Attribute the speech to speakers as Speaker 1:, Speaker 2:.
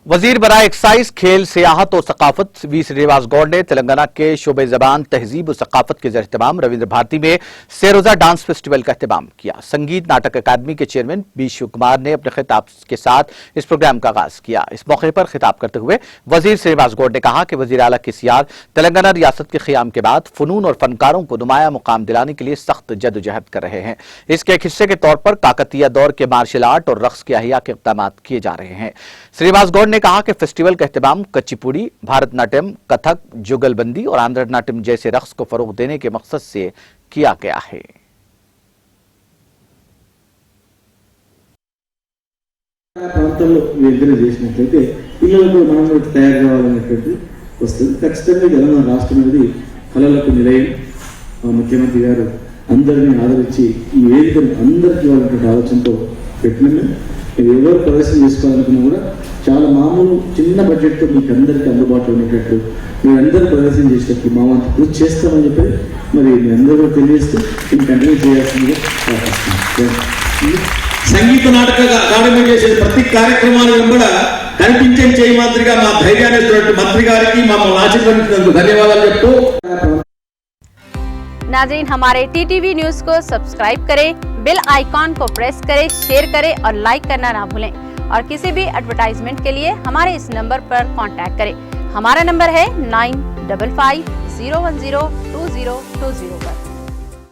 Speaker 1: वजीर बराए एक्साइज, खेल, सियाहत और सकाफत वी श्रीनिवास गौड़ ने तेलंगाना के शोबे जबान, तहजीब और सकाफत के ज़ेर-ए-इत्तिमाम रविंद्र भारती में सेरोजा डांस फेस्टिवल का एहतमाम किया। संगीत नाटक अकादमी के चेयरमैन बी शिव कुमार ने अपने खिताब के साथ इस प्रोग्राम का आगाज किया। इस मौके पर खिताब करते हुए वजीर श्रीनिवास गौड़ ने कहा कि वजीर आला KCR तेलंगाना रियासत के क़याम के बाद फ़नून और फनकारों को नुमाया मुकाम दिलाने के लिए सख्त जद्दोजहद कर रहे हैं। इसके एक हिस्से के तौर पर काकतीय दौर के मार्शल आर्ट और रक्स के अहिया के इक़दाम किए जा रहे हैं। श्रीनिवास गौड़ ने कहा कि फेस्टिवल का एहतमाम कच्चीपुड़ी, भारतनाट्यम, कथक, जुगलबंदी और आंध्रनाट्यम जैसे रक्स को फरोग देने के मकसद से किया गया है।
Speaker 2: ప్రాంతాల్లో విడుదల చేసినట్లయితే పిల్లలకు మనం కూడా తయారు కావాలనేటువంటి వస్తుంది. ఖచ్చితంగా తెలంగాణ రాష్ట్రం అనేది కళలకు నిలయం. ముఖ్యమంత్రి గారు అందరినీ ఆదరించి ఈ వేదికను అందరికీ ఇవ్వాలనేటువంటి ఆలోచనతో పెట్టినాము. ఎవరు ప్రదర్శన చేసుకోవాలనుకున్నా కూడా చాలా మామూలు చిన్న బడ్జెట్తో మీకు అందరికీ అందుబాటులో ఉండేటట్టు మీరందరూ ప్రదర్శన చేసేటట్టు మా వంతు కృషి చేస్తామని చెప్పి మరి మీ అందరూ కూడా తెలియజేస్తూ దీన్ని కంటిన్యూ చేయాల్సిందిగా ప్రార్థిస్తున్నాను.
Speaker 3: సంగీత నాటక అకాడమీ చేసే ప్రతి కార్యక్రమాలను కూడా కనిపించే చేయి మాదిరిగా మా ధైర్యాన్ని ఇస్తున్నట్టు మంత్రి గారికి మమ్మల్ని ఆశీర్వదించినందుకు ధన్యవాదాలు చెప్తూ
Speaker 4: नाज़रीन, हमारे TTV न्यूज़ को सब्सक्राइब करें, बेल आइकॉन को प्रेस करें, शेयर करें और लाइक करना ना भूलें। और किसी भी एडवर्टाइजमेंट के लिए हमारे इस नंबर पर कांटेक्ट करें। हमारा नंबर है 9550102020 पर।